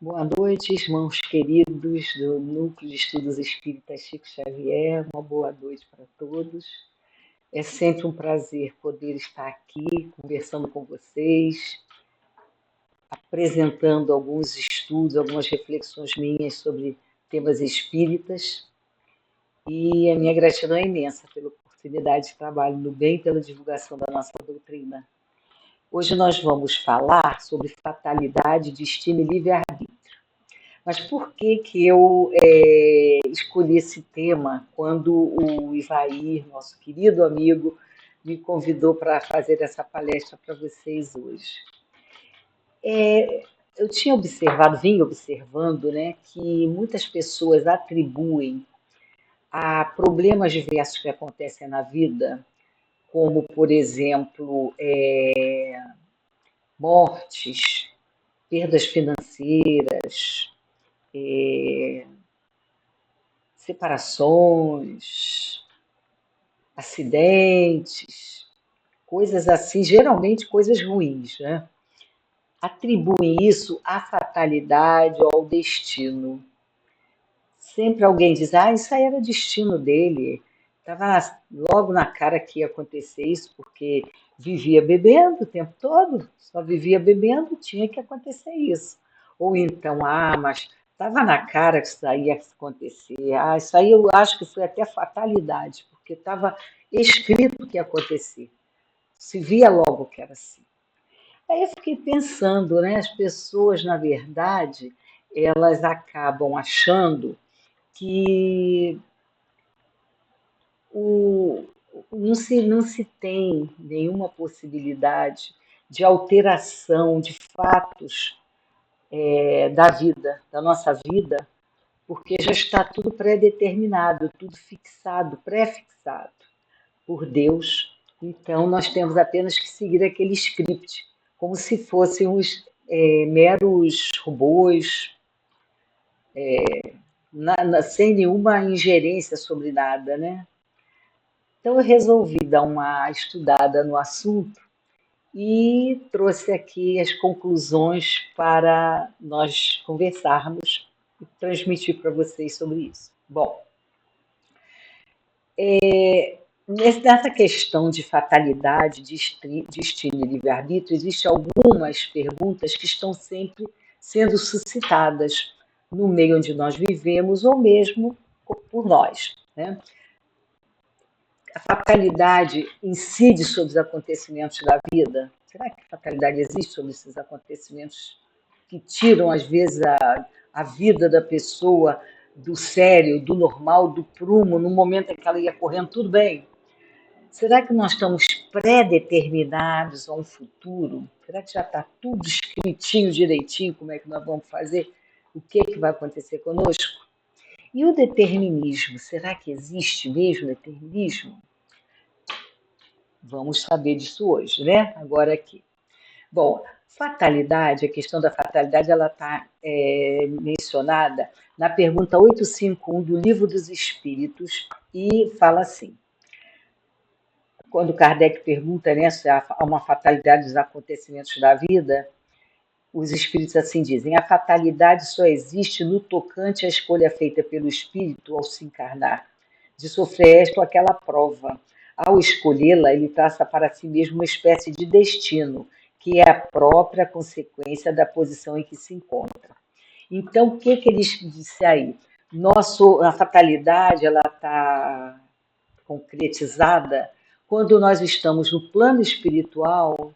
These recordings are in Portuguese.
Boa noite, irmãos queridos do Núcleo de Estudos Espíritas Chico Xavier. Uma boa noite para todos. É sempre um prazer poder estar aqui conversando com vocês, apresentando alguns estudos, algumas reflexões minhas sobre temas espíritas. E a minha gratidão é imensa pela oportunidade de trabalho no bem e pela divulgação da nossa doutrina. Hoje nós vamos falar sobre fatalidade, destino e livre-arbítrio. Mas por que que eu escolhi esse tema quando o Ivair, nosso querido amigo, me convidou para fazer essa palestra para vocês hoje? Eu tinha observado, vim observando, né, que muitas pessoas atribuem a problemas diversos que acontecem na vida, como, por exemplo, mortes, perdas financeiras, separações, acidentes, coisas assim, geralmente coisas ruins, né? Atribuem isso à fatalidade ou ao destino. Sempre alguém diz, isso aí era destino dele. Estava logo na cara que ia acontecer isso, porque vivia bebendo o tempo todo, só vivia bebendo, tinha que acontecer isso. Ou então, mas estava na cara que isso aí ia acontecer. Isso aí eu acho que foi até fatalidade, porque estava escrito que ia acontecer. Se via logo que era assim. Aí eu fiquei pensando, né? As pessoas, na verdade, elas acabam achando que o, não se tem nenhuma possibilidade de alteração de fatos da vida, da nossa vida, porque já está tudo pré-determinado, tudo fixado, pré-fixado por Deus. Então, nós temos apenas que seguir aquele script, como se fôssemos meros robôs, sem nenhuma ingerência sobre nada, né? Então, eu resolvi dar uma estudada no assunto e trouxe aqui as conclusões para nós conversarmos e transmitir para vocês sobre isso. Bom, nessa questão de fatalidade, destino e livre-arbítrio, existem algumas perguntas que estão sempre sendo suscitadas no meio onde nós vivemos ou mesmo por nós, né? A fatalidade incide sobre os acontecimentos da vida? Será que a fatalidade existe sobre esses acontecimentos que tiram, às vezes, a vida da pessoa do sério, do normal, do prumo, no momento em que ela ia correndo tudo bem? Será que nós estamos pré-determinados a um futuro? Será que já está tudo escritinho direitinho como é que nós vamos fazer? O que, que vai acontecer conosco? E o determinismo? Será que existe mesmo determinismo? Vamos saber disso hoje, né? Agora aqui. Bom, fatalidade, a questão da fatalidade, ela está mencionada na pergunta 851 do Livro dos Espíritos e fala assim: quando Kardec pergunta, né, se há uma fatalidade dos acontecimentos da vida, os espíritos assim dizem: a fatalidade só existe no tocante à escolha feita pelo espírito ao se encarnar, de sofrer esta ou aquela prova. Ao escolhê-la, ele traça para si mesmo uma espécie de destino, que é a própria consequência da posição em que se encontra. Então, o que ele disse aí? A fatalidade ela está concretizada quando nós estamos no plano espiritual,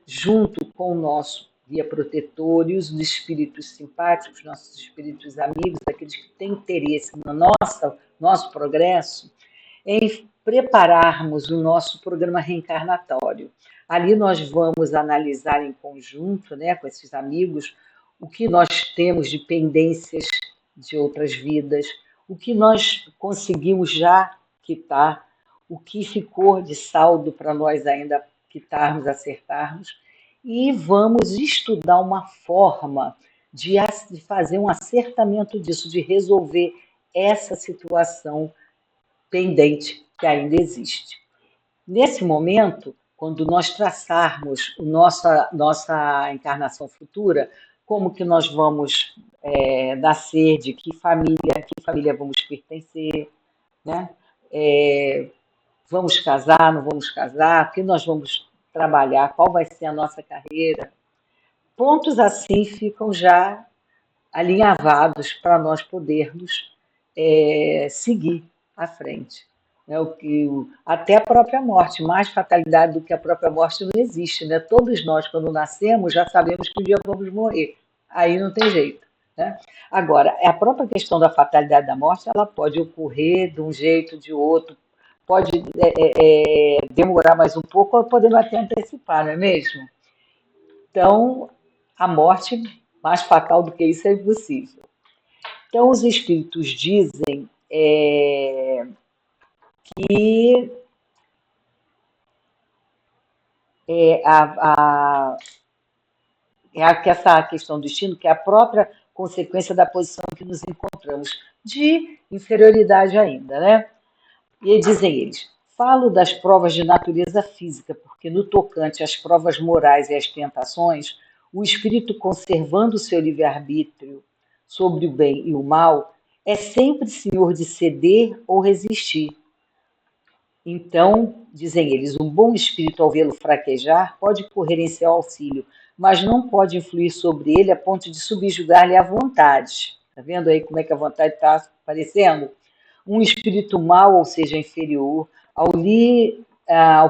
junto com o nosso guia protetor e os espíritos simpáticos, nossos espíritos amigos, aqueles que têm interesse no nosso progresso, em prepararmos o nosso programa reencarnatório. Ali nós vamos analisar em conjunto, né, com esses amigos, o que nós temos de pendências de outras vidas, o que nós conseguimos já quitar, o que ficou de saldo para nós ainda quitarmos, acertarmos, e vamos estudar uma forma de fazer um acertamento disso, de resolver essa situação pendente que ainda existe. Nesse momento, quando nós traçarmos nossa encarnação futura, como que nós vamos nascer, de que família vamos pertencer, né? É, vamos casar, não vamos casar, o que nós vamos trabalhar, qual vai ser a nossa carreira. Pontos assim ficam já alinhavados para nós podermos seguir à frente. Né? Até a própria morte, mais fatalidade do que a própria morte não existe. Né? Todos nós, quando nascemos, já sabemos que um dia vamos morrer. Aí não tem jeito. Né? Agora, a própria questão da fatalidade da morte, ela pode ocorrer de um jeito, de outro, pode demorar mais um pouco, ou podemos até antecipar, não é mesmo? Então, a morte, mais fatal do que isso, é impossível. Então, os espíritos dizem que é, a, que essa questão do destino, que é a própria consequência da posição que nos encontramos, de inferioridade ainda, né? E dizem eles, falo das provas de natureza física, porque no tocante às provas morais e às tentações, o espírito conservando o seu livre-arbítrio sobre o bem e o mal, é sempre senhor de ceder ou resistir. Então, dizem eles, um bom espírito ao vê-lo fraquejar pode correr em seu auxílio, mas não pode influir sobre ele a ponto de subjugar-lhe a vontade. Está vendo aí como é que a vontade está aparecendo? Um espírito mau, ou seja, inferior, ao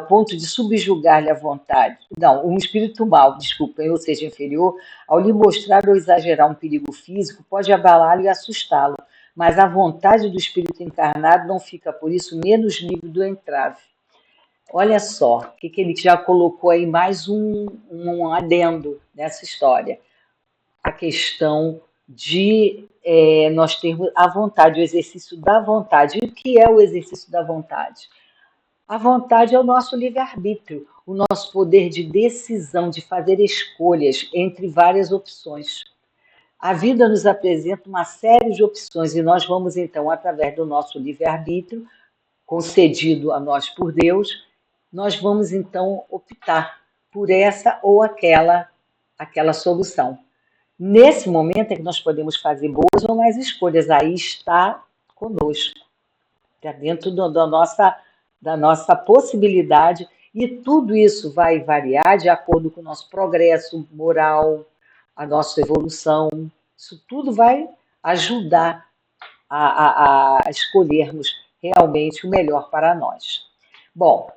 ponto de subjugar-lhe a vontade. Não, um espírito mau, desculpem, ou seja, inferior, ao lhe mostrar ou exagerar um perigo físico, pode abalá-lo e assustá-lo, mas a vontade do espírito encarnado não fica, por isso, menos livre do entrave. Olha só, o que ele já colocou aí, mais um adendo nessa história. A questão de nós termos a vontade, o exercício da vontade. E o que é o exercício da vontade? A vontade é o nosso livre-arbítrio, o nosso poder de decisão, de fazer escolhas entre várias opções. A vida nos apresenta uma série de opções e nós vamos, então, através do nosso livre-arbítrio, concedido a nós por Deus, nós vamos, então, optar por essa ou aquela solução. Nesse momento é que nós podemos fazer boas ou más escolhas, aí está conosco, está dentro da nossa possibilidade, e tudo isso vai variar de acordo com o nosso progresso moral, a nossa evolução. Isso tudo vai ajudar a escolhermos realmente o melhor para nós. Bom,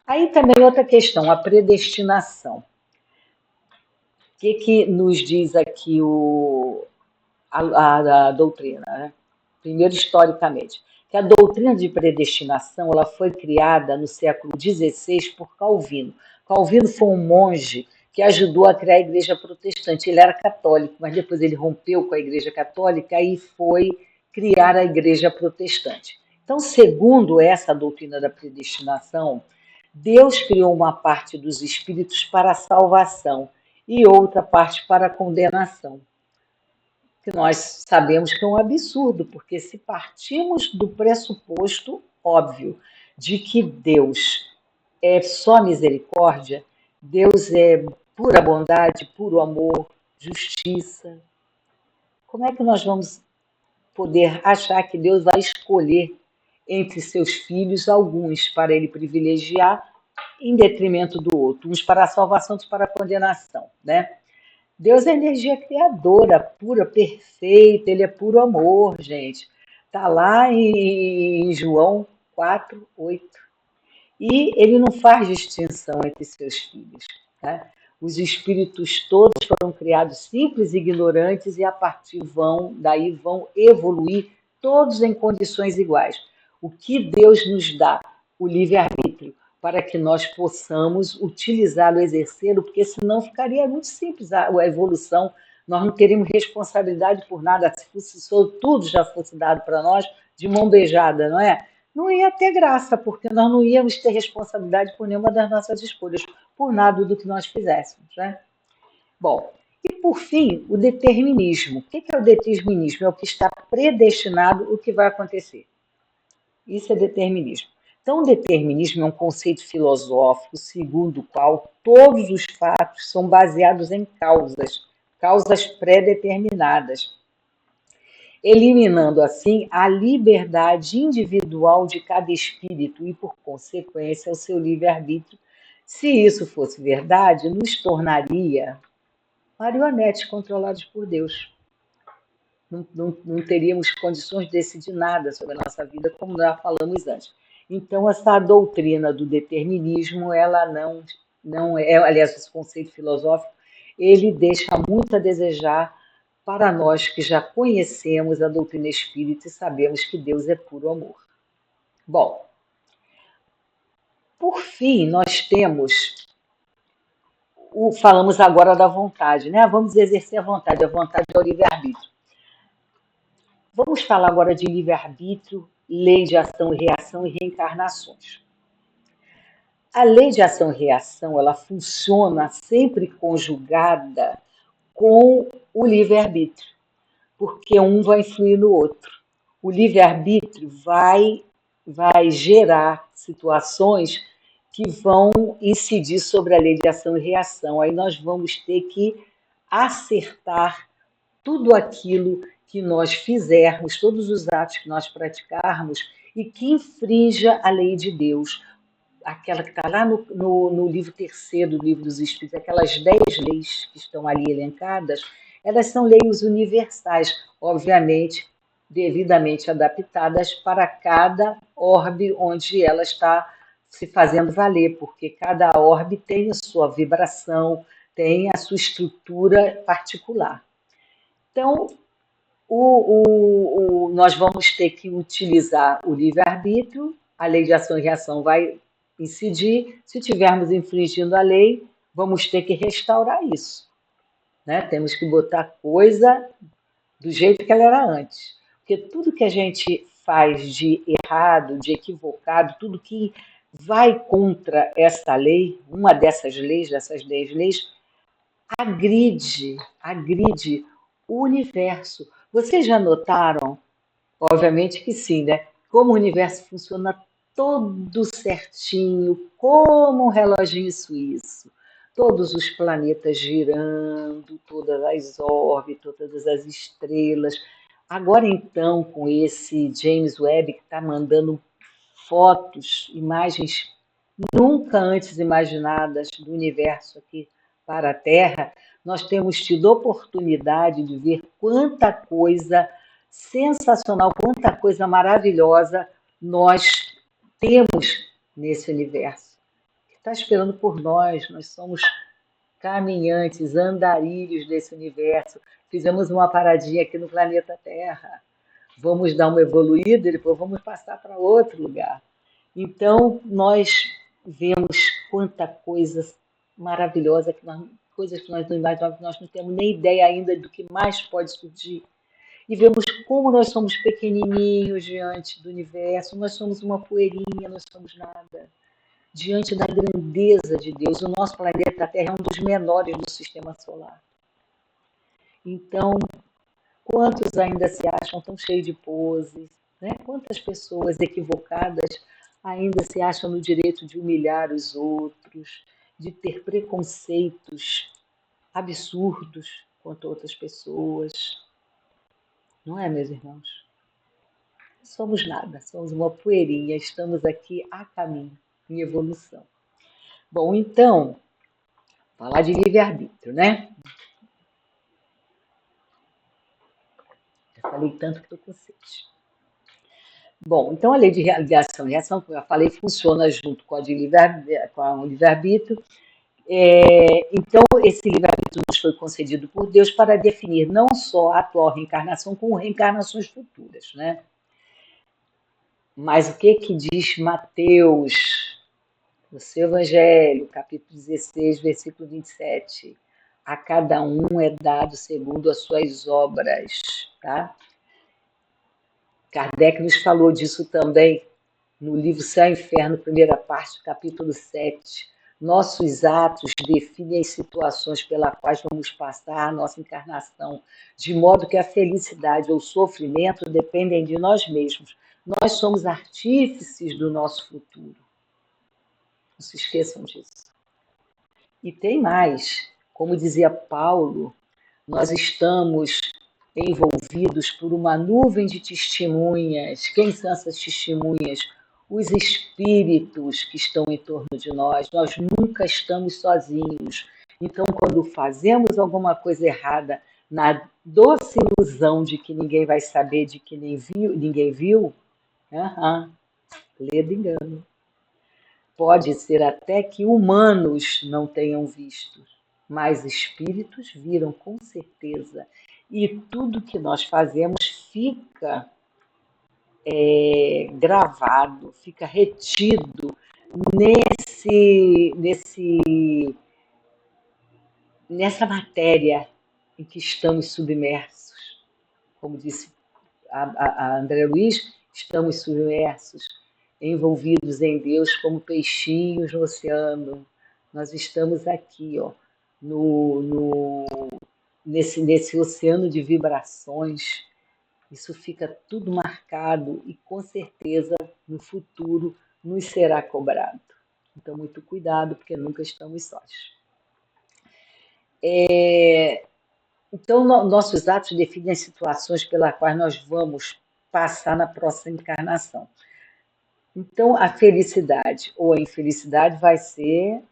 aí também outra questão, a predestinação. O que nos diz aqui a doutrina? Né? Primeiro, historicamente, que a doutrina de predestinação ela foi criada no século XVI por Calvino. Calvino foi um monge que ajudou a criar a Igreja Protestante. Ele era católico, mas depois ele rompeu com a Igreja Católica e foi criar a Igreja Protestante. Então, segundo essa doutrina da predestinação, Deus criou uma parte dos espíritos para a salvação e outra parte para a condenação. Que nós sabemos que é um absurdo, porque se partimos do pressuposto óbvio de que Deus é só misericórdia, Deus é pura bondade, puro amor, justiça, como é que nós vamos poder achar que Deus vai escolher entre seus filhos alguns para ele privilegiar em detrimento do outro, uns para a salvação, outros para a condenação, né? Deus é energia criadora, pura, perfeita, ele é puro amor, gente. Está lá em João 4:8. E ele não faz distinção entre seus filhos. Né? Os espíritos todos foram criados simples e ignorantes e a partir daí vão evoluir todos em condições iguais. O que Deus nos dá? O livre-arbítrio, para que nós possamos utilizá-lo, exercê-lo, porque senão ficaria muito simples a evolução, nós não teríamos responsabilidade por nada, se fosse, tudo já fosse dado para nós de mão beijada, não é? Não ia ter graça, porque nós não íamos ter responsabilidade por nenhuma das nossas escolhas, por nada do que nós fizéssemos. Né? Bom, e por fim, o determinismo. O que é o determinismo? É o que está predestinado, o que vai acontecer. Isso é determinismo. Então, o determinismo é um conceito filosófico segundo o qual todos os fatos são baseados em causas pré-determinadas, eliminando assim a liberdade individual de cada espírito e, por consequência, o seu livre-arbítrio. Se isso fosse verdade, nos tornaria marionetes controlados por Deus. Não teríamos condições de decidir nada sobre a nossa vida, como já falamos antes. Então, essa doutrina do determinismo, ela não é, aliás, esse conceito filosófico, ele deixa muito a desejar para nós que já conhecemos a doutrina espírita e sabemos que Deus é puro amor. Bom, por fim, nós temos falamos agora da vontade, né? Vamos exercer a vontade é o livre-arbítrio. Vamos falar agora de livre-arbítrio, lei de ação e reação e reencarnações. A lei de ação e reação, ela funciona sempre conjugada com o livre-arbítrio, porque um vai influir no outro. O livre-arbítrio vai gerar situações que vão incidir sobre a lei de ação e reação. Aí nós vamos ter que acertar tudo aquilo que nós fizermos, todos os atos que nós praticarmos e que infrinja a lei de Deus, aquela que está lá no livro terceiro do Livro dos Espíritos, aquelas 10 leis que estão ali elencadas, elas são leis universais, obviamente, devidamente adaptadas para cada orbe onde ela está se fazendo valer, porque cada orbe tem a sua vibração, tem a sua estrutura particular. Então, nós vamos ter que utilizar o livre-arbítrio, a lei de ação e reação vai incidir. Se estivermos infringindo a lei, vamos ter que restaurar isso. Né? Temos que botar a coisa do jeito que ela era antes. Porque tudo que a gente faz de errado, de equivocado, tudo que vai contra esta lei, uma dessas 10 leis, agride o universo. Vocês já notaram? Obviamente que sim, né? Como o universo funciona todo certinho, como um reloginho suíço. Todos os planetas girando, todas as órbitas, todas as estrelas. Agora então, com esse James Webb que está mandando fotos, imagens nunca antes imaginadas do universo aqui para a Terra, nós temos tido oportunidade de ver quanta coisa sensacional, quanta coisa maravilhosa nós temos nesse universo. Que está esperando por nós, nós somos caminhantes, andarilhos desse universo. Fizemos uma paradinha aqui no planeta Terra. Vamos dar uma evoluída e depois vamos passar para outro lugar. Então, nós vemos quanta coisa maravilhosa, coisas que nós não imaginamos, que nós não temos nem ideia ainda do que mais pode surgir. E vemos como nós somos pequenininhos diante do universo, nós somos uma poeirinha, nós somos nada. Diante da grandeza de Deus, o nosso planeta Terra é um dos menores do sistema solar. Então, quantos ainda se acham tão cheios de poses, né? Quantas pessoas equivocadas ainda se acham no direito de humilhar os outros, de ter preconceitos absurdos contra outras pessoas. Não é, meus irmãos? Não somos nada, somos uma poeirinha, estamos aqui a caminho, em evolução. Bom, então, falar de livre-arbítrio, né? Já falei tanto que estou com sede. Bom, então a lei de ação e reação, como eu falei, funciona junto com o livre-arbítrio. Então, esse livre-arbítrio nos foi concedido por Deus para definir não só a atual reencarnação, como reencarnações futuras, né? Mas o que diz Mateus, no seu Evangelho, capítulo 16, versículo 27? A cada um é dado segundo as suas obras, tá? Kardec nos falou disso também no livro Céu e Inferno, primeira parte, capítulo 7. Nossos atos definem as situações pelas quais vamos passar a nossa encarnação, de modo que a felicidade ou o sofrimento dependem de nós mesmos. Nós somos artífices do nosso futuro. Não se esqueçam disso. E tem mais. Como dizia Paulo, nós estamos envolvidos por uma nuvem de testemunhas. Quem são essas testemunhas? Os espíritos que estão em torno de nós. Nós nunca estamos sozinhos. Então, quando fazemos alguma coisa errada, na doce ilusão de que ninguém vai saber, de que ninguém viu, ledo engano. Pode ser até que humanos não tenham visto, mas espíritos viram com certeza. E tudo que nós fazemos fica gravado, fica retido nessa matéria em que estamos submersos. Como disse a André Luiz, estamos submersos, envolvidos em Deus como peixinhos no oceano. Nós estamos aqui, ó, nesse oceano de vibrações. Isso fica tudo marcado e com certeza no futuro nos será cobrado. Então, muito cuidado, porque nunca estamos sós. Então, nossos atos definem as situações pelas quais nós vamos passar na próxima encarnação. Então, a felicidade ou a infelicidade vai ser,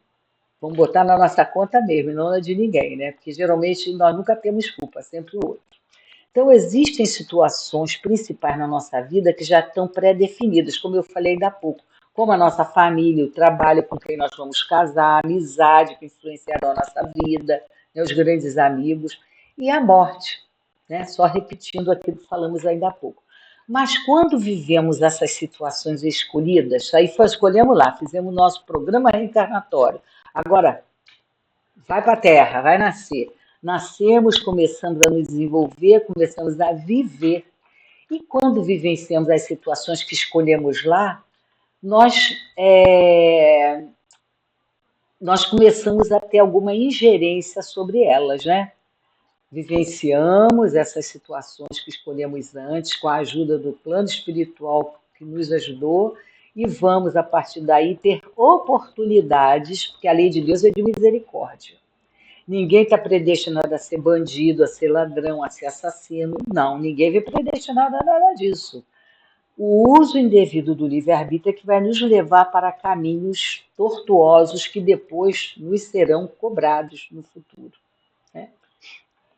vamos botar na nossa conta mesmo, não na de ninguém, né? Porque geralmente nós nunca temos culpa, sempre o outro. Então, existem situações principais na nossa vida que já estão pré-definidas, como eu falei ainda há pouco, como a nossa família, o trabalho com quem nós vamos casar, a amizade que influenciará a nossa vida, né, os grandes amigos, e a morte, né? Só repetindo aquilo que falamos ainda há pouco. Mas quando vivemos essas situações escolhidas, aí escolhemos lá, fizemos nosso programa reencarnatório. Agora, vai para a Terra, vai nascer. Nascemos, começamos a nos desenvolver, começamos a viver. E quando vivenciamos as situações que escolhemos lá, nós começamos a ter alguma ingerência sobre elas, né? Vivenciamos essas situações que escolhemos antes, com a ajuda do plano espiritual que nos ajudou, e vamos, a partir daí, ter oportunidades, porque a lei de Deus é de misericórdia. Ninguém está predestinado a ser bandido, a ser ladrão, a ser assassino. Não, ninguém vem predestinado a nada disso. O uso indevido do livre-arbítrio é que vai nos levar para caminhos tortuosos que depois nos serão cobrados no futuro, né?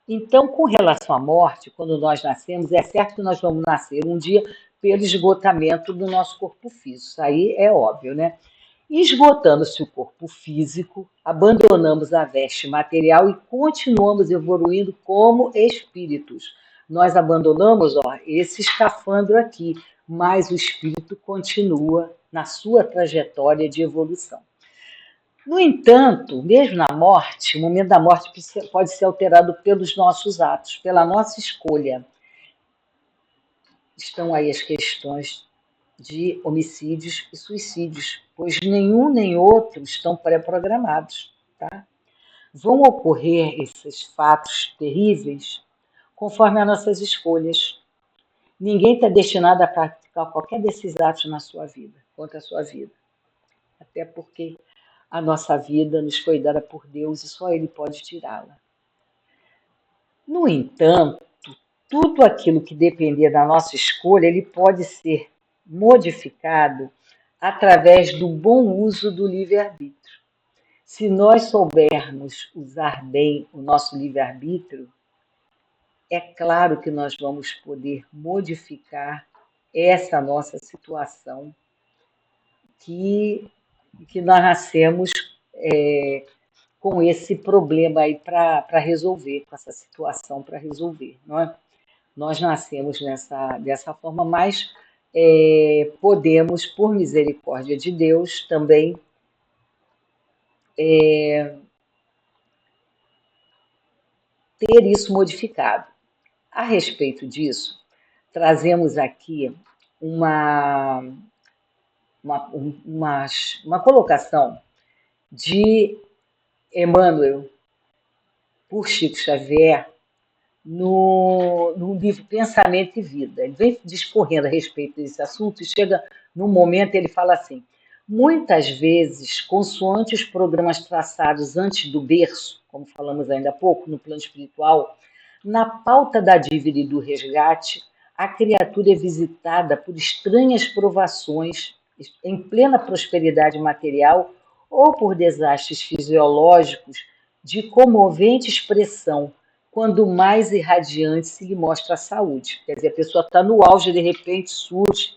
Então, com relação à morte, quando nós nascemos, é certo que nós vamos nascer um dia pelo esgotamento do nosso corpo físico. Isso aí é óbvio, né? Esgotando-se o corpo físico, abandonamos a veste material e continuamos evoluindo como espíritos. Nós abandonamos, esse escafandro aqui, mas o espírito continua na sua trajetória de evolução. No entanto, mesmo na morte, o momento da morte pode ser alterado pelos nossos atos, pela nossa escolha. Estão aí as questões de homicídios e suicídios, pois nenhum nem outro estão pré-programados, tá? Vão ocorrer esses fatos terríveis conforme as nossas escolhas. Ninguém está destinado a praticar qualquer desses atos na sua vida, contra a sua vida. Até porque a nossa vida nos foi dada por Deus e só Ele pode tirá-la. No entanto, tudo aquilo que depender da nossa escolha, ele pode ser modificado através do bom uso do livre-arbítrio. Se nós soubermos usar bem o nosso livre-arbítrio, é claro que nós vamos poder modificar essa nossa situação que nós nascemos com esse problema aí para resolver, com essa situação para resolver, não é? Nós nascemos dessa forma, mas podemos, por misericórdia de Deus, também ter isso modificado. A respeito disso, trazemos aqui uma colocação de Emmanuel por Chico Xavier, no livro Pensamento e Vida. Ele vem discorrendo a respeito desse assunto e chega num momento ele fala assim: muitas vezes, consoante os programas traçados antes do berço, como falamos ainda há pouco, no plano espiritual, na pauta da dívida e do resgate, a criatura é visitada por estranhas provações em plena prosperidade material ou por desastres fisiológicos de comovente expressão, quando mais irradiante se lhe mostra a saúde. Quer dizer, a pessoa está no auge, de repente surge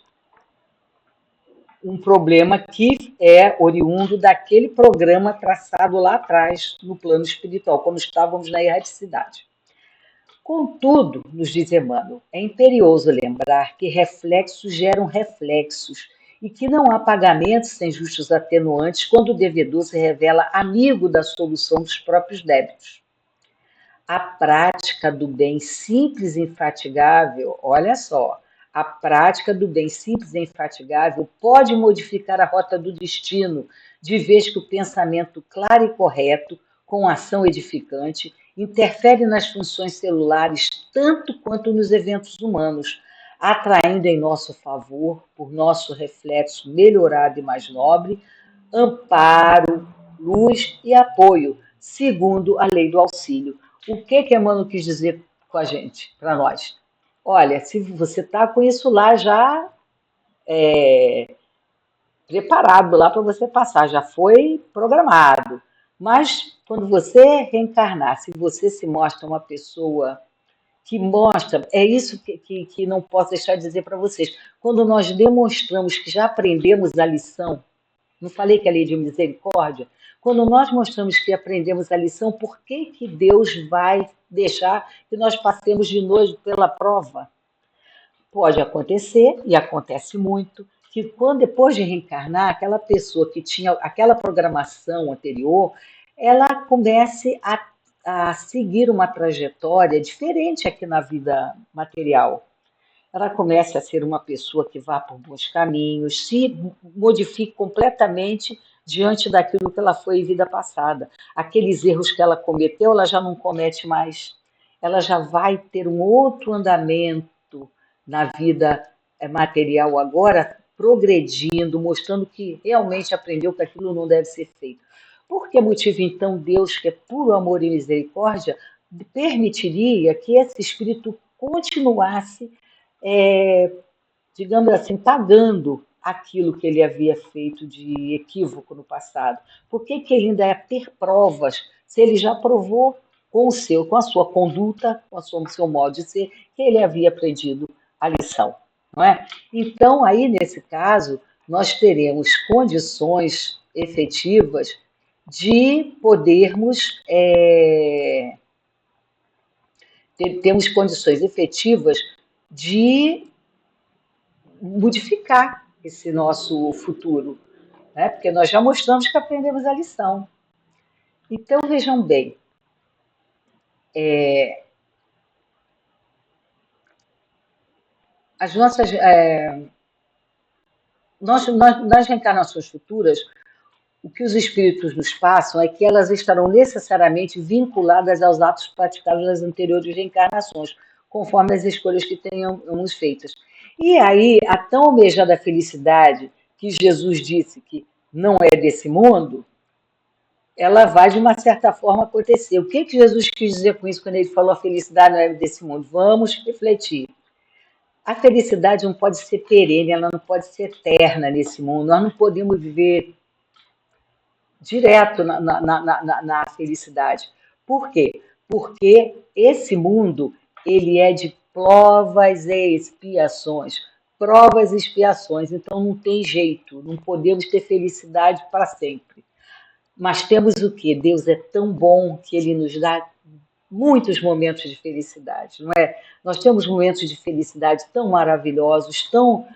um problema que é oriundo daquele programa traçado lá atrás no plano espiritual, quando estávamos na erraticidade. Contudo, nos diz Emmanuel, é imperioso lembrar que reflexos geram reflexos e que não há pagamento sem justos atenuantes quando o devedor se revela amigo da solução dos próprios débitos. A prática do bem simples e infatigável, olha só, a prática do bem simples e infatigável pode modificar a rota do destino, de vez que o pensamento claro e correto, com ação edificante, interfere nas funções celulares tanto quanto nos eventos humanos, atraindo em nosso favor, por nosso reflexo melhorado e mais nobre, amparo, luz e apoio, segundo a lei do auxílio. O que Emmanuel quis dizer com a gente, para nós? Olha, se você está com isso lá já preparado lá para você passar, já foi programado. Mas quando você reencarnar, se você se mostra uma pessoa que mostra, é isso que não posso deixar de dizer para vocês. Quando nós demonstramos que já aprendemos a lição, não falei que a lei de misericórdia? Quando nós mostramos que aprendemos a lição, por que Deus vai deixar que nós passemos de novo pela prova? Pode acontecer, e acontece muito, que quando depois de reencarnar, aquela pessoa que tinha aquela programação anterior, ela comece a seguir uma trajetória diferente aqui na vida material. Ela comece a ser uma pessoa que vá por bons caminhos, se modifique completamente diante daquilo que ela foi em vida passada. Aqueles erros que ela cometeu, ela já não comete mais. Ela já vai ter um outro andamento na vida material agora, progredindo, mostrando que realmente aprendeu que aquilo não deve ser feito. Por que motivo, então, Deus, que é puro amor e misericórdia, permitiria que esse espírito continuasse digamos assim, pagando aquilo que ele havia feito de equívoco no passado? Por que ele ainda ia ter provas se ele já provou com a sua conduta, com o seu modo de ser, que ele havia aprendido a lição, não é? Então, aí, nesse caso, nós teremos condições efetivas de podermos temos condições efetivas de modificar esse nosso futuro, né? Porque nós já mostramos que aprendemos a lição. Então, vejam bem, as nossas, nas reencarnações futuras, o que os espíritos nos passam é que elas estarão necessariamente vinculadas aos atos praticados nas anteriores reencarnações, conforme as escolhas que tenhamos feitas. E aí, a tão almejada felicidade que Jesus disse que não é desse mundo, ela vai, de uma certa forma, acontecer. O que Jesus quis dizer com isso quando ele falou a felicidade não é desse mundo? Vamos refletir. A felicidade não pode ser perene, ela não pode ser eterna nesse mundo. Nós não podemos viver direto na felicidade. Por quê? Porque esse mundo ele é de provas e expiações. Provas e expiações. Então não tem jeito, não podemos ter felicidade para sempre. Mas temos o quê? Deus é tão bom que Ele nos dá muitos momentos de felicidade, não é? Nós temos momentos de felicidade tão maravilhosos, tão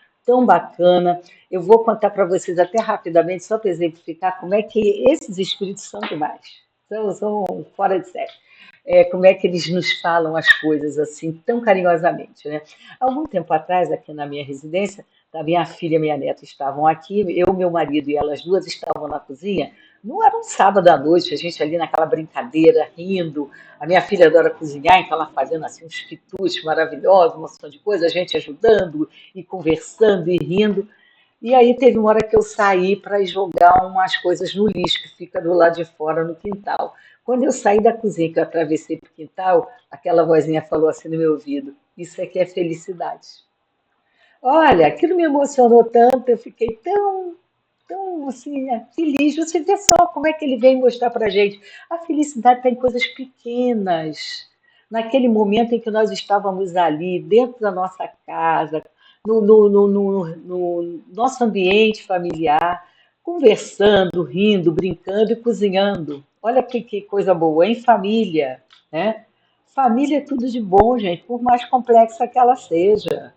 bacana. Eu vou contar para vocês até rapidamente, só para exemplificar como é que esses espíritos são demais. São fora de série. Como é que eles nos falam as coisas assim, tão carinhosamente, né? Algum tempo atrás, aqui na minha residência, a minha filha e minha neta estavam aqui, eu, meu marido e elas duas estavam na cozinha, Não era um sábado à noite, a gente ali naquela brincadeira, rindo. A minha filha adora cozinhar, então ela fazendo assim uns quitutes maravilhosos, uma monte de coisa, a gente ajudando e conversando e rindo. E aí teve uma hora que eu saí para jogar umas coisas no lixo que fica do lado de fora no quintal. Quando eu saí da cozinha, que eu atravessei para o quintal, aquela vozinha falou assim no meu ouvido: Isso aqui é felicidade. Olha, aquilo me emocionou tanto, eu fiquei tão assim, feliz. Você vê só como é que ele vem mostrar para a gente. A felicidade está em coisas pequenas. Naquele momento em que nós estávamos ali, dentro da nossa casa, no nosso ambiente familiar, conversando, rindo, brincando e cozinhando. Olha que coisa boa, em família, né? Família é tudo de bom, gente, por mais complexa que ela seja.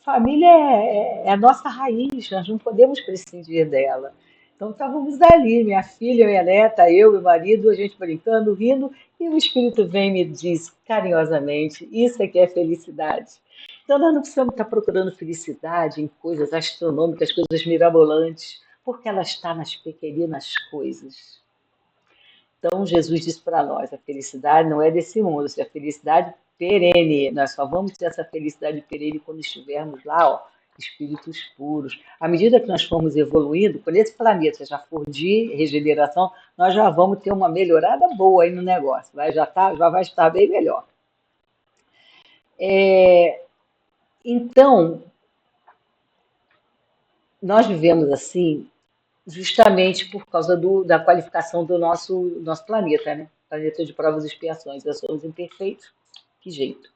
Família é a nossa raiz, nós não podemos prescindir dela. Então estávamos ali, minha filha, minha neta, eu, meu marido, a gente brincando, rindo, e o Espírito vem e me diz carinhosamente: Isso é que é felicidade. Então nós não precisamos estar procurando felicidade em coisas astronômicas, coisas mirabolantes, porque ela está nas pequeninas coisas. Então, Jesus disse para nós: a felicidade não é desse mundo, é a felicidade perene. Nós só vamos ter essa felicidade perene quando estivermos lá, ó, espíritos puros. À medida que nós formos evoluindo, quando esse planeta já for de regeneração, nós já vamos ter uma melhorada boa aí no negócio. Já vai estar bem melhor. Então, nós vivemos assim justamente por causa da qualificação do nosso planeta, né? Planeta de provas e expiações. Nós somos imperfeitos, que jeito,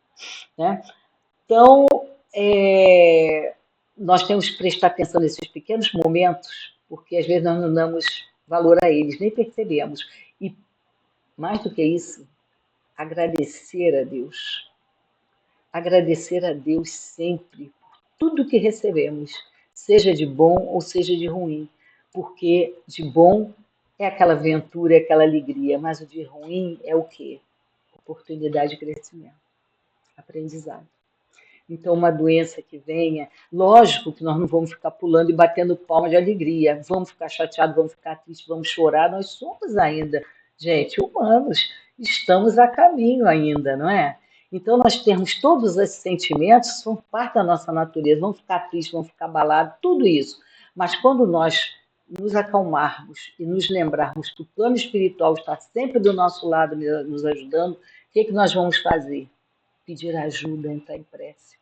né? Então, é, nós temos que prestar atenção nesses pequenos momentos, porque às vezes nós não damos valor a eles, nem percebemos. E mais do que isso, agradecer a Deus. Agradecer a Deus sempre por tudo que recebemos, seja de bom ou seja de ruim, porque de bom é aquela aventura, é aquela alegria, mas o de ruim é o quê? Oportunidade de crescimento, aprendizado. Então, uma doença que venha, lógico que nós não vamos ficar pulando e batendo palma de alegria, vamos ficar chateados, vamos ficar tristes, vamos chorar, nós somos ainda, gente, humanos, estamos a caminho ainda, não é? Então, nós temos todos esses sentimentos, são parte da nossa natureza, vamos ficar tristes, vamos ficar abalados, tudo isso. Mas quando nós nos acalmarmos e nos lembrarmos que o plano espiritual está sempre do nosso lado, nos ajudando, o que, é que nós vamos fazer? Pedir ajuda, entrar em prece.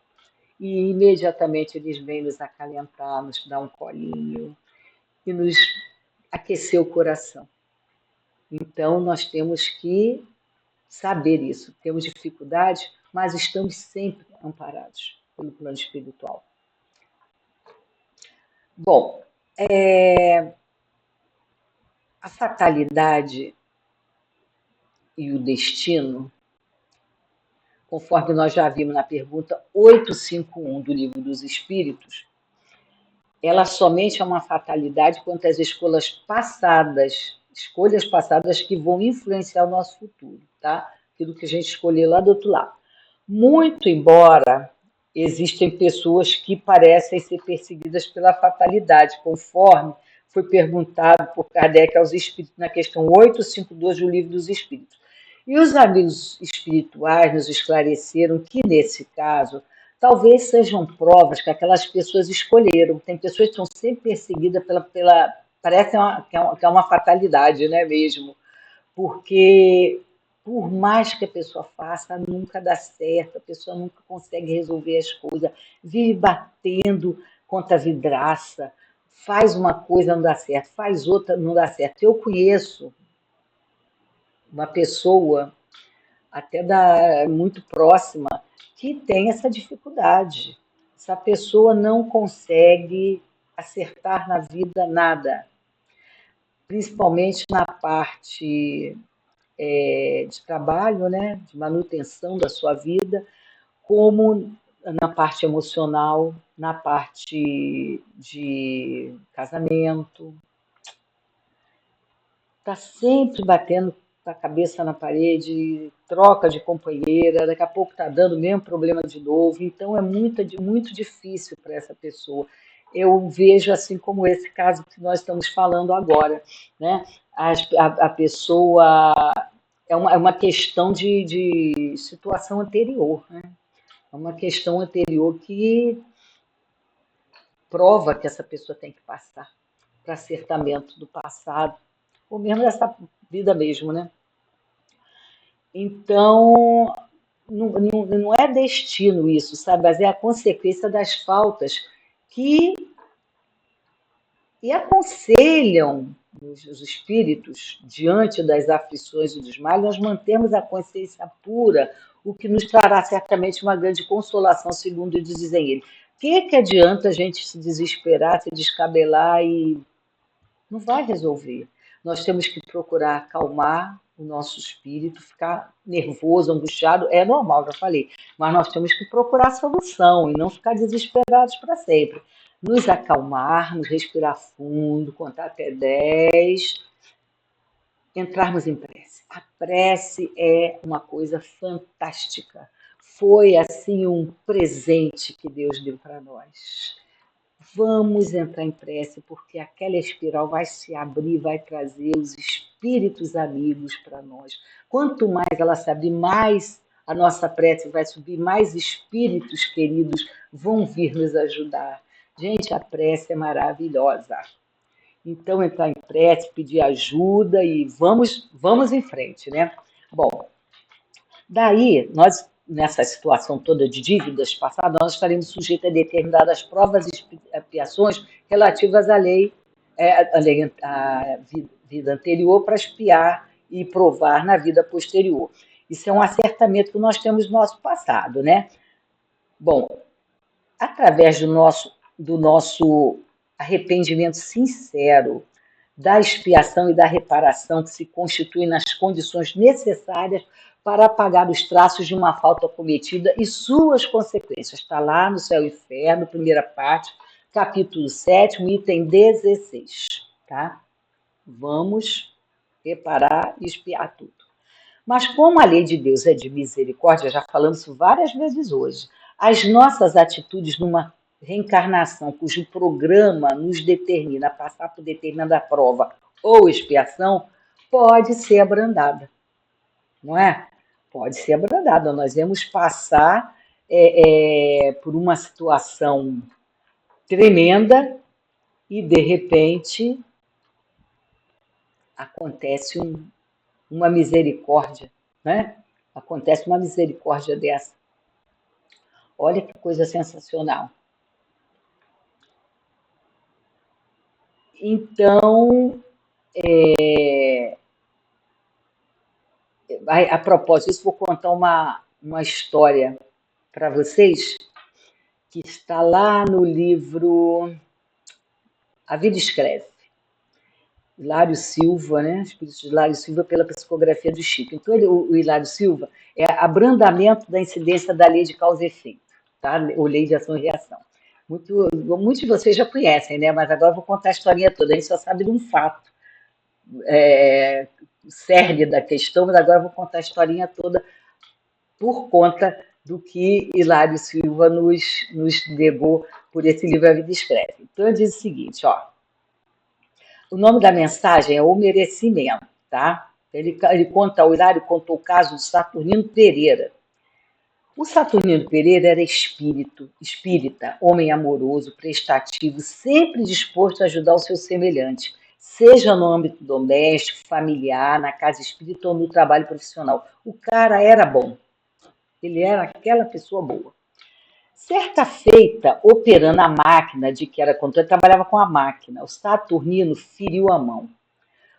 E imediatamente eles vêm nos acalentar, nos dar um colinho e nos aquecer o coração. Então nós temos que saber isso. Temos dificuldade, mas estamos sempre amparados pelo plano espiritual. Bom, a fatalidade e o destino, conforme nós já vimos na pergunta 851 do Livro dos Espíritos, ela somente é uma fatalidade quanto às escolhas passadas que vão influenciar o nosso futuro, tá? Aquilo que a gente escolheu lá do outro lado. Muito embora existem pessoas que parecem ser perseguidas pela fatalidade, conforme foi perguntado por Kardec aos espíritos na questão 852 do Livro dos Espíritos. E os amigos espirituais nos esclareceram que, nesse caso, talvez sejam provas que aquelas pessoas escolheram. Tem pessoas que são sempre perseguidas parece que é uma fatalidade, né, mesmo? Porque por mais que a pessoa faça, nunca dá certo, a pessoa nunca consegue resolver as coisas, vive batendo contra a vidraça, faz uma coisa, não dá certo, faz outra, não dá certo. Eu conheço uma pessoa, muito próxima, que tem essa dificuldade. Essa pessoa não consegue acertar na vida nada, principalmente na parte de trabalho, né, de manutenção da sua vida, como na parte emocional, na parte de casamento. Está sempre batendo a cabeça na parede, troca de companheira, daqui a pouco está dando o mesmo problema de novo. Então é muito difícil para essa pessoa. Eu vejo assim como esse caso que nós estamos falando agora, né? a pessoa é uma questão de situação anterior, né? É uma questão anterior que prova que essa pessoa tem que passar para acertamento do passado, ou mesmo dessa vida mesmo, né? Então, não é destino isso, sabe? Mas é a consequência das faltas que e aconselham os espíritos, diante das aflições e dos males, nós mantemos a consciência pura, o que nos trará certamente uma grande consolação, segundo dizem eles. O que adianta a gente se desesperar, se descabelar e não vai resolver? Nós temos que procurar acalmar o nosso espírito, ficar nervoso, angustiado, é normal, já falei, mas nós temos que procurar solução e não ficar desesperados para sempre. Nos acalmarmos, respirar fundo, contar até 10, entrarmos em prece. A prece é uma coisa fantástica. Foi assim um presente que Deus deu para nós. Vamos entrar em prece, porque aquela espiral vai se abrir, vai trazer os espíritos amigos para nós. Quanto mais ela se abrir, mais a nossa prece vai subir, mais espíritos queridos vão vir nos ajudar. Gente, a prece é maravilhosa. Então, entrar em prece, pedir ajuda e vamos em frente, né? Bom, daí, nós, nessa situação toda de dívidas passadas, nós estaremos sujeitos a determinadas provas e expiações relativas à vida anterior para expiar e provar na vida posterior. Isso é um acertamento que nós temos no nosso passado, né? Bom, através do nosso arrependimento sincero, da expiação e da reparação que se constituem nas condições necessárias para apagar os traços de uma falta cometida e suas consequências. Está lá no Céu e Inferno, primeira parte, capítulo 7, item 16. Tá? Vamos reparar e expiar tudo. Mas como a lei de Deus é de misericórdia, já falamos isso várias vezes hoje, as nossas atitudes numa reencarnação cujo programa nos determina a passar por determinada prova ou expiação, pode ser abrandada, não é? Pode ser abrandada. Nós vamos passar por uma situação tremenda e, de repente, acontece uma misericórdia, né? Acontece uma misericórdia dessa. Olha que coisa sensacional. Então, a propósito disso, vou contar uma história para vocês que está lá no livro A Vida Escreve. Hilário Silva, né? Espírito de Hilário Silva pela psicografia do Chico. Então, o Hilário Silva é abrandamento da incidência da lei de causa e efeito, tá? Ou lei de ação e reação. Muitos de vocês já conhecem, né? Mas agora eu vou contar a historinha toda. A gente só sabe de um fato, o cerne da questão, mas agora eu vou contar a historinha toda por conta do que Hilário Silva nos legou por esse livro A Vida Escreve. Então, eu diz o seguinte, ó. O nome da mensagem é O Merecimento, tá? O Hilário contou o caso de Saturnino Pereira. O Saturnino Pereira era espírita, homem amoroso, prestativo, sempre disposto a ajudar o seu semelhante, seja no âmbito doméstico, familiar, na casa espírita ou no trabalho profissional. O cara era bom, ele era aquela pessoa boa. Certa feita, operando a máquina de que era controle, trabalhava com a máquina. O Saturnino feriu a mão.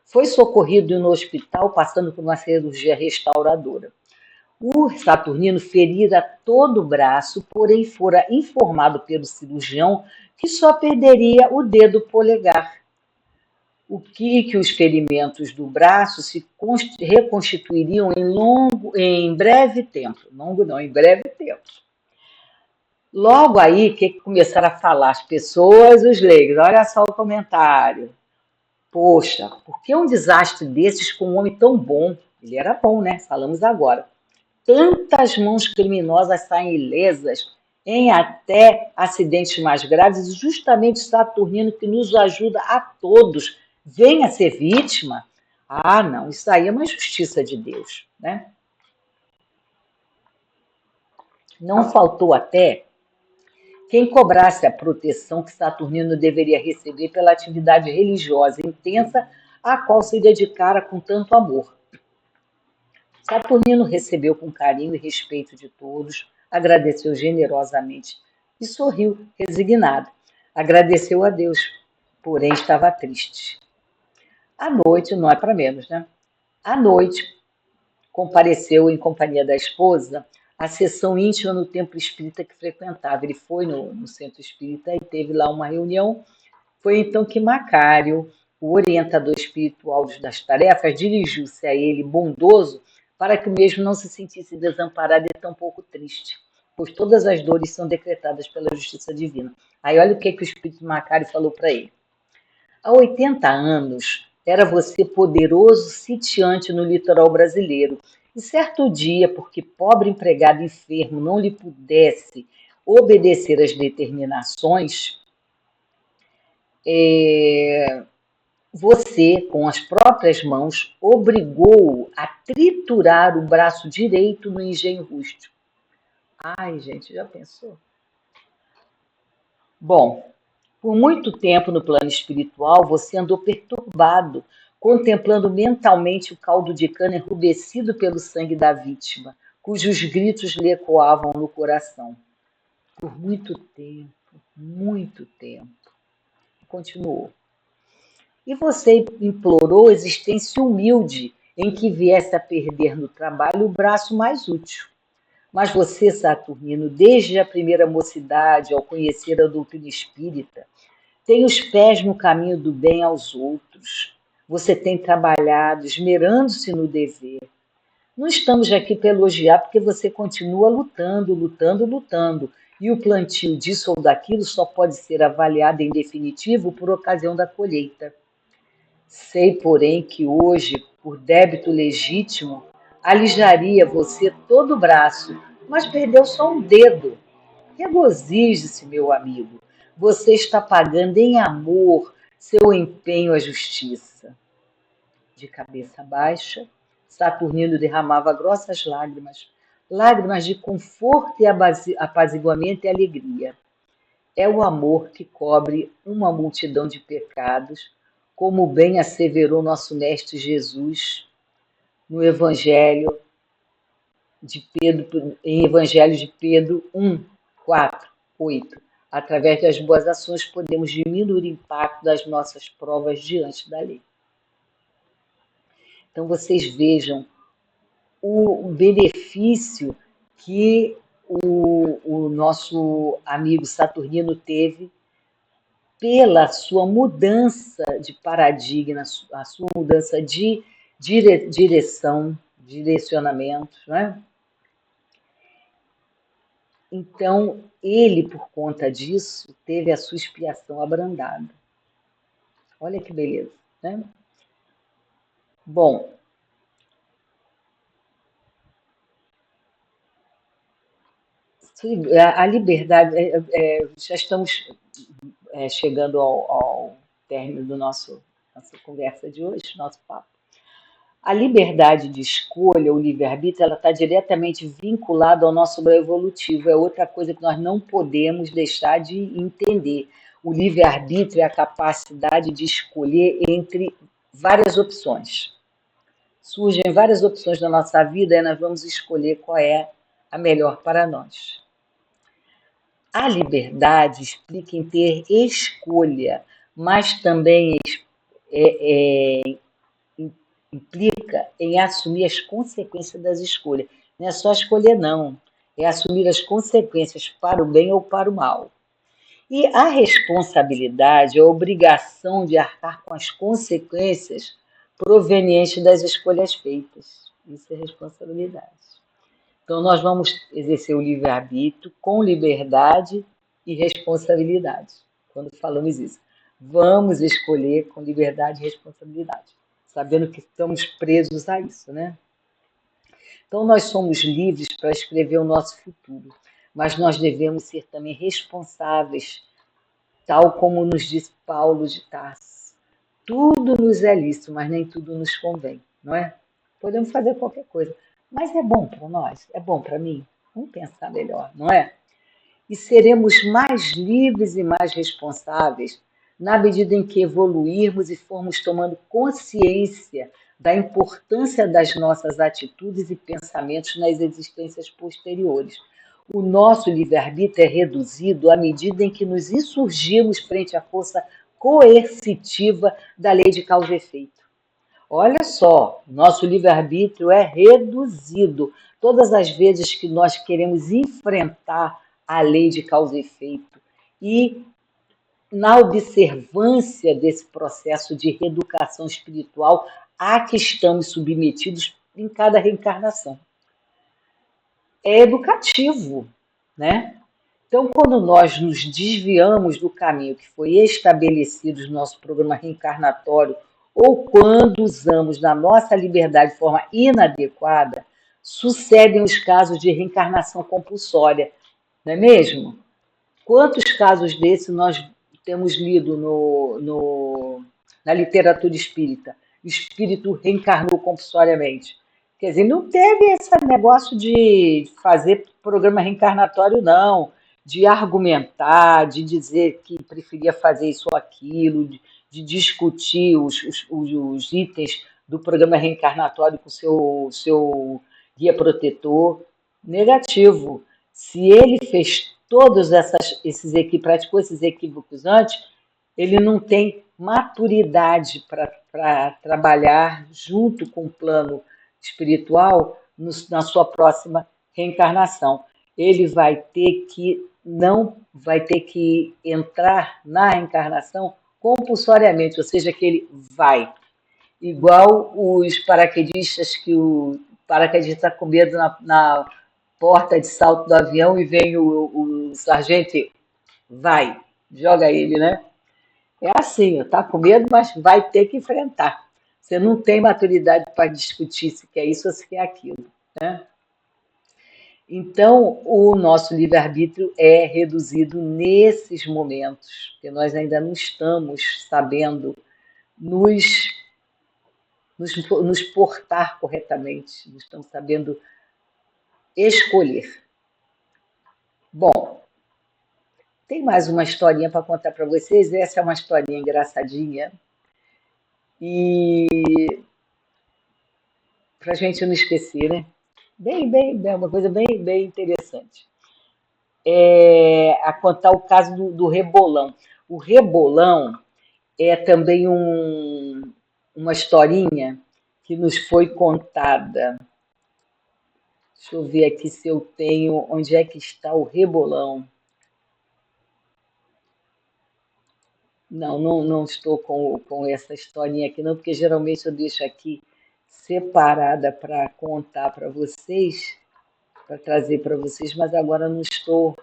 Foi socorrido no hospital, passando por uma cirurgia restauradora. O Saturnino ferira todo o braço, porém fora informado pelo cirurgião que só perderia o dedo polegar. O que os ferimentos do braço se reconstituiriam em breve tempo. Longo não, em breve tempo. Logo aí, o que começaram a falar as pessoas, os leigos? Olha só o comentário. Poxa, por que um desastre desses com um homem tão bom? Ele era bom, né? Falamos agora. Tantas mãos criminosas saem ilesas em até acidentes mais graves, e justamente Saturnino que nos ajuda a todos. Venha ser vítima. Ah, não, isso aí é uma injustiça de Deus, né? Não faltou até quem cobrasse a proteção que Saturnino deveria receber pela atividade religiosa intensa a qual se dedicara com tanto amor. Saturnino recebeu com carinho e respeito de todos, agradeceu generosamente e sorriu, resignado. Agradeceu a Deus, porém estava triste. À noite, não é para menos, né? À noite, compareceu em companhia da esposa à sessão íntima no templo espírita que frequentava. Ele foi no centro espírita e teve lá uma reunião. Foi então que Macário, o orientador espiritual das tarefas, dirigiu-se a ele bondoso para que o mesmo não se sentisse desamparado e tampouco triste, pois todas as dores são decretadas pela justiça divina. Aí olha o que o espírito Macário falou para ele. Há 80 anos, era você poderoso sitiante no litoral brasileiro. E certo dia, porque pobre empregado enfermo não lhe pudesse obedecer às determinações, você, com as próprias mãos, obrigou-o a triturar o braço direito no engenho rústico. Ai, gente, já pensou? Bom, por muito tempo no plano espiritual, você andou perturbado, contemplando mentalmente o caldo de cana enrubescido pelo sangue da vítima, cujos gritos lhe ecoavam no coração. Por muito tempo. Continuou. E você implorou existência humilde em que viesse a perder no trabalho o braço mais útil. Mas você, Saturnino, desde a primeira mocidade, ao conhecer a doutrina espírita, tem os pés no caminho do bem aos outros. Você tem trabalhado, esmerando-se no dever. Não estamos aqui para elogiar, porque você continua lutando, lutando, lutando. E o plantio disso ou daquilo só pode ser avaliado em definitivo por ocasião da colheita. Sei, porém, que hoje, por débito legítimo, alijaria você todo o braço, mas perdeu só um dedo. Regozije-se, meu amigo. Você está pagando em amor seu empenho à justiça. De cabeça baixa, Saturnino derramava grossas lágrimas, lágrimas de conforto e apaziguamento e alegria. É o amor que cobre uma multidão de pecados, como bem asseverou nosso Mestre Jesus no Evangelho de Pedro, em Evangelho de Pedro 1, 4, 8. Através das boas ações podemos diminuir o impacto das nossas provas diante da lei. Então vocês vejam o benefício que o nosso amigo Saturnino teve pela sua mudança de paradigma, a sua mudança de direção, direcionamento, né? Então, ele, por conta disso, teve a sua expiação abrandada. Olha que beleza, né? Bom, a liberdade, já estamos chegando ao término do nossa conversa de hoje, nosso papo. A liberdade de escolha, o livre-arbítrio, ela está diretamente vinculada ao nosso grau evolutivo. É outra coisa que nós não podemos deixar de entender. O livre-arbítrio é a capacidade de escolher entre várias opções. Surgem várias opções na nossa vida e nós vamos escolher qual é a melhor para nós. A liberdade explica em ter escolha, mas também implica em assumir as consequências das escolhas. Não é só escolher, não. É assumir as consequências para o bem ou para o mal. E a responsabilidade é a obrigação de arcar com as consequências provenientes das escolhas feitas. Isso é responsabilidade. Então, nós vamos exercer o livre-arbítrio com liberdade e responsabilidade. Quando falamos isso, vamos escolher com liberdade e responsabilidade, sabendo que estamos presos a isso, né? Então, nós somos livres para escrever o nosso futuro, mas nós devemos ser também responsáveis, tal como nos diz Paulo de Tarso. Tudo nos é lícito, mas nem tudo nos convém, não é? Podemos fazer qualquer coisa, mas é bom para nós, é bom para mim. Vamos pensar melhor, não é? E seremos mais livres e mais responsáveis na medida em que evoluirmos e formos tomando consciência da importância das nossas atitudes e pensamentos nas existências posteriores. O nosso livre-arbítrio é reduzido à medida em que nos insurgimos frente à força coercitiva da lei de causa e efeito. Olha só, nosso livre-arbítrio é reduzido todas as vezes que nós queremos enfrentar a lei de causa e efeito e na observância desse processo de reeducação espiritual a que estamos submetidos em cada reencarnação. É educativo, né? Então, quando nós nos desviamos do caminho que foi estabelecido no nosso programa reencarnatório, ou quando usamos da nossa liberdade de forma inadequada, sucedem os casos de reencarnação compulsória, não é mesmo? Quantos casos desses nós temos lido na literatura espírita? O espírito reencarnou compulsoriamente. Quer dizer, não teve esse negócio de fazer programa reencarnatório, não, de argumentar, de dizer que preferia fazer isso ou aquilo, de discutir os itens do programa reencarnatório com o seu guia protetor. Negativo. Se ele fez todos praticou esses equívocos antes, ele não tem maturidade para trabalhar junto com o plano espiritual na sua próxima reencarnação. Ele vai ter que não vai ter que entrar na reencarnação compulsoriamente, ou seja, que ele vai. Igual os paraquedistas que o paraquedista está com medo na porta de salto do avião e vem o sargento e vai, joga ele, né? É assim, tá com medo, mas vai ter que enfrentar. Você não tem maturidade para discutir se quer isso ou se quer aquilo, né? Então, o nosso livre-arbítrio é reduzido nesses momentos, porque nós ainda não estamos sabendo nos, nos portar corretamente, não estamos sabendo escolher. Bom, tem mais uma historinha para contar para vocês. Essa é uma historinha engraçadinha. E para a gente não esquecer, né? Uma coisa bem interessante. A contar o caso do rebolão. O rebolão é também uma historinha que nos foi contada. Deixa eu ver aqui se eu tenho. Onde é que está o rebolão? Não estou com essa historinha aqui, não, porque geralmente eu deixo aqui separada para contar para vocês, para trazer para vocês, mas agora não estou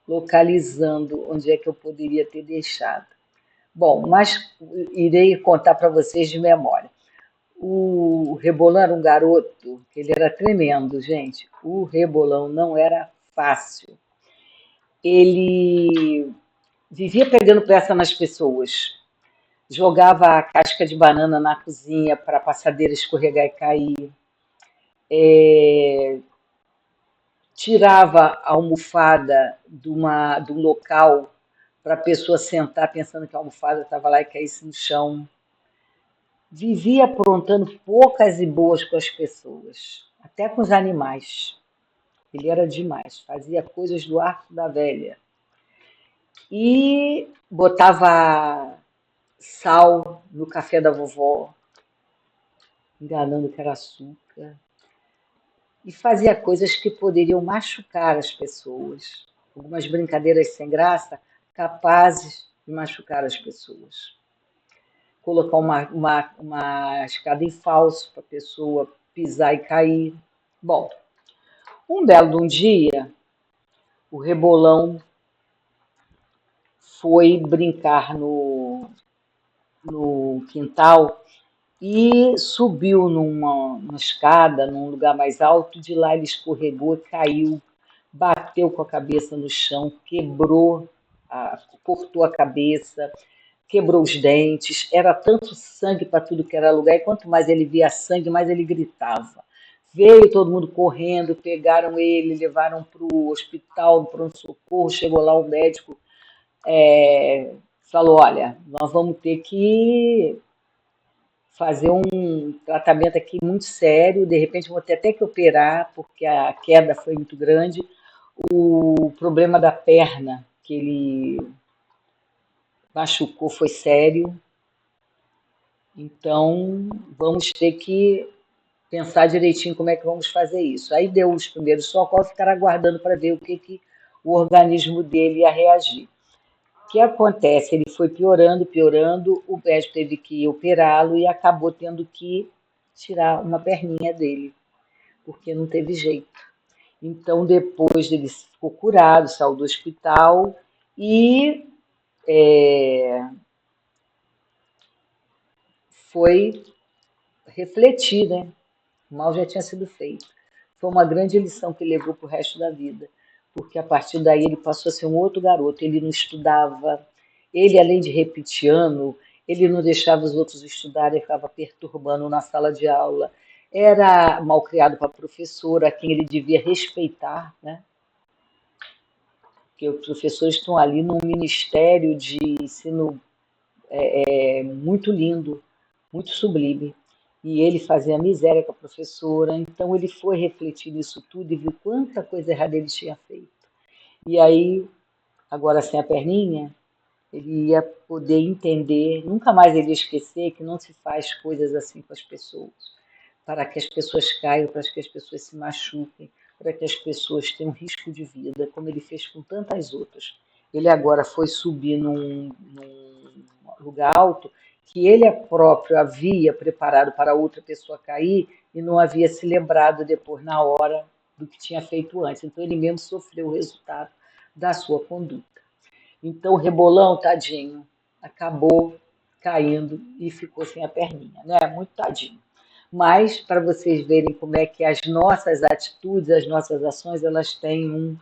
localizando onde é que eu poderia ter deixado. Bom, mas irei contar para vocês de memória. O Rebolão era um garoto, que ele era tremendo, gente. O Rebolão não era fácil. Ele vivia pegando peça nas pessoas. Jogava a casca de banana na cozinha para a passadeira escorregar e cair. Tirava a almofada do local para a pessoa sentar pensando que a almofada estava lá e caísse no chão. Vivia aprontando poucas e boas com as pessoas, até com os animais. Ele era demais, fazia coisas do arco da velha. E botava sal no café da vovó, enganando que era açúcar. E fazia coisas que poderiam machucar as pessoas. Algumas brincadeiras sem graça, capazes de machucar as pessoas. Colocar uma escada em falso para a pessoa pisar e cair. Bom, um belo de um dia, o Rebolão foi brincar no quintal e subiu numa escada, num lugar mais alto. De lá ele escorregou e caiu, bateu com a cabeça no chão, quebrou, cortou a cabeça, quebrou os dentes, era tanto sangue para tudo que era lugar, e quanto mais ele via sangue, mais ele gritava. Veio todo mundo correndo, pegaram ele, levaram para o hospital, para um socorro, chegou lá o médico, falou, olha, nós vamos ter que fazer um tratamento aqui muito sério, de repente vou ter até que operar, porque a queda foi muito grande. O problema da perna que ele machucou foi sério, então vamos ter que pensar direitinho como é que vamos fazer isso. Aí deu os primeiros socorros, ficaram aguardando para ver o que o organismo dele ia reagir. O que acontece? Ele foi piorando, piorando, o médico teve que operá-lo e acabou tendo que tirar uma perninha dele, porque não teve jeito. Então, depois ele ficou curado, saiu do hospital e foi refletir, né? O mal já tinha sido feito. Foi uma grande lição que levou para o resto da vida, porque a partir daí ele passou a ser um outro garoto. Ele não estudava, ele, além de repetir ano, ele não deixava os outros estudarem, ficava perturbando na sala de aula. Era mal criado para a professora, a quem ele devia respeitar, né? Porque os professores estão ali num ministério de ensino muito lindo, muito sublime. E ele fazia miséria com a professora, então ele foi refletir nisso tudo e viu quanta coisa errada ele tinha feito. E aí, agora sem a perninha, ele ia poder entender, nunca mais ele ia esquecer que não se faz coisas assim com as pessoas, para que as pessoas caiam, para que as pessoas se machuquem, para que as pessoas tenham risco de vida, como ele fez com tantas outras. Ele agora foi subir num lugar alto que ele próprio havia preparado para outra pessoa cair e não havia se lembrado depois, na hora, do que tinha feito antes. Então ele mesmo sofreu o resultado da sua conduta. Então o Rebolão, tadinho, acabou caindo e ficou sem a perninha, né? Muito tadinho. Mas para vocês verem como é que as nossas atitudes, as nossas ações, elas têm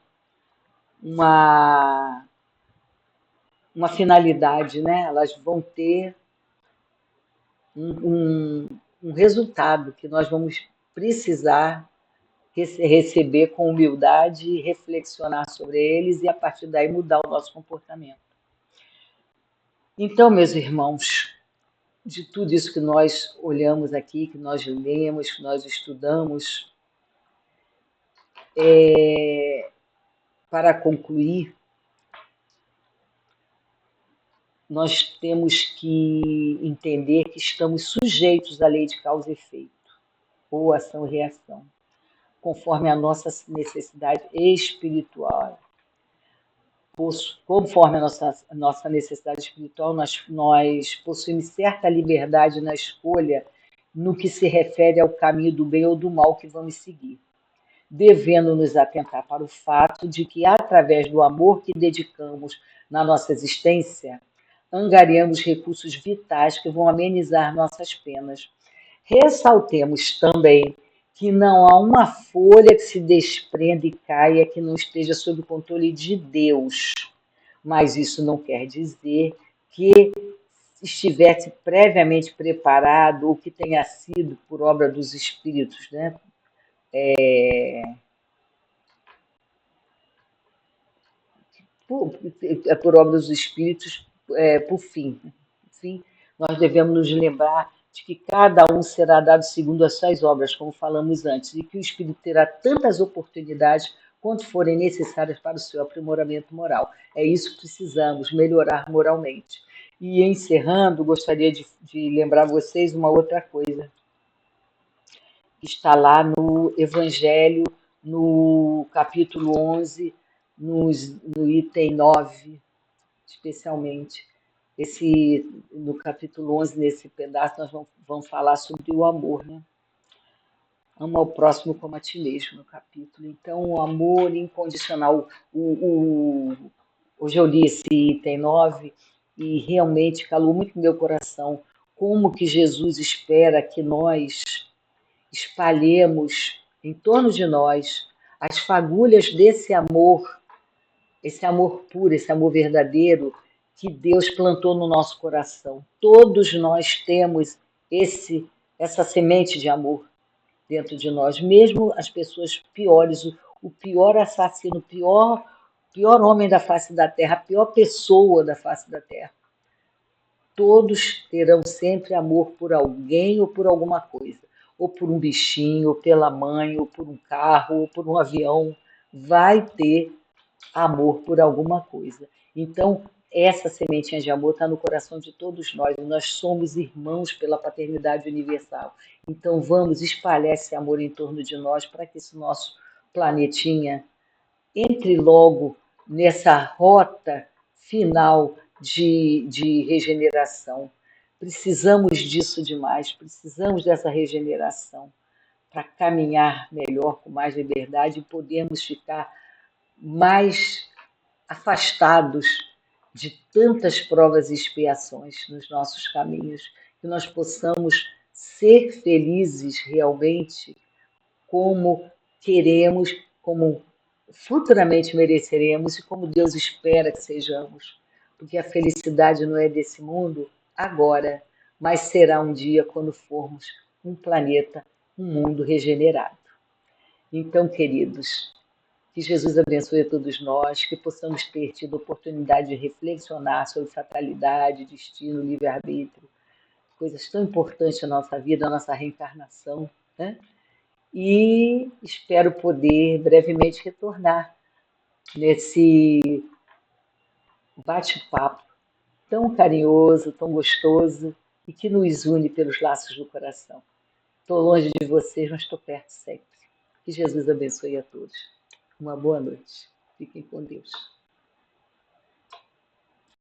uma, uma finalidade, né? Elas vão ter um resultado que nós vamos precisar receber com humildade, reflexionar sobre eles e a partir daí mudar o nosso comportamento. Então, meus irmãos, de tudo isso que nós olhamos aqui, que nós lemos, que nós estudamos, para concluir, nós temos que entender que estamos sujeitos à lei de causa e efeito, ou ação e reação, conforme a nossa necessidade espiritual. Conforme a nossa necessidade espiritual, nós possuímos certa liberdade na escolha no que se refere ao caminho do bem ou do mal que vamos seguir, devendo nos atentar para o fato de que, através do amor que dedicamos na nossa existência, angariamos recursos vitais que vão amenizar nossas penas. Ressaltemos também que não há uma folha que se desprenda e caia que não esteja sob o controle de Deus. Mas isso não quer dizer que estivesse previamente preparado ou que tenha sido por obra dos espíritos, né? Por obra dos espíritos, por fim. Sim, nós devemos nos lembrar de que cada um será dado segundo as suas obras, como falamos antes, e que o espírito terá tantas oportunidades quanto forem necessárias para o seu aprimoramento moral. É isso que precisamos, melhorar moralmente. E encerrando, gostaria de lembrar vocês uma outra coisa, que está lá no Evangelho, no capítulo 11, no item 9, especialmente. No capítulo 11, nesse pedaço, nós vamos falar sobre o amor, né? Ama o próximo como a ti mesmo, no capítulo. Então, o amor incondicional. Hoje eu li esse item 9 e realmente calou muito no meu coração como que Jesus espera que nós espalhemos em torno de nós as fagulhas desse amor, esse amor puro, esse amor verdadeiro, que Deus plantou no nosso coração. Todos nós temos essa semente de amor dentro de nós, mesmo as pessoas piores, o pior assassino, pior homem da face da terra, a pior pessoa da face da terra. Todos terão sempre amor por alguém ou por alguma coisa, ou por um bichinho, ou pela mãe, ou por um carro, ou por um avião. Vai ter amor por alguma coisa. Então, essa sementinha de amor está no coração de todos nós. Nós somos irmãos pela paternidade universal. Então, vamos espalhar esse amor em torno de nós para que esse nosso planetinha entre logo nessa rota final de regeneração. Precisamos disso demais, precisamos dessa regeneração para caminhar melhor, com mais liberdade e podermos ficar mais afastados de tantas provas e expiações nos nossos caminhos, que nós possamos ser felizes realmente como queremos, como futuramente mereceremos e como Deus espera que sejamos. Porque a felicidade não é desse mundo agora, mas será um dia quando formos um planeta, um mundo regenerado. Então, queridos, que Jesus abençoe a todos nós, que possamos ter tido a oportunidade de reflexionar sobre fatalidade, destino, livre-arbítrio, coisas tão importantes na nossa vida, na nossa reencarnação, né? E espero poder brevemente retornar nesse bate-papo tão carinhoso, tão gostoso e que nos une pelos laços do coração. Estou longe de vocês, mas estou perto sempre. Que Jesus abençoe a todos. Uma boa noite. Fiquem com Deus.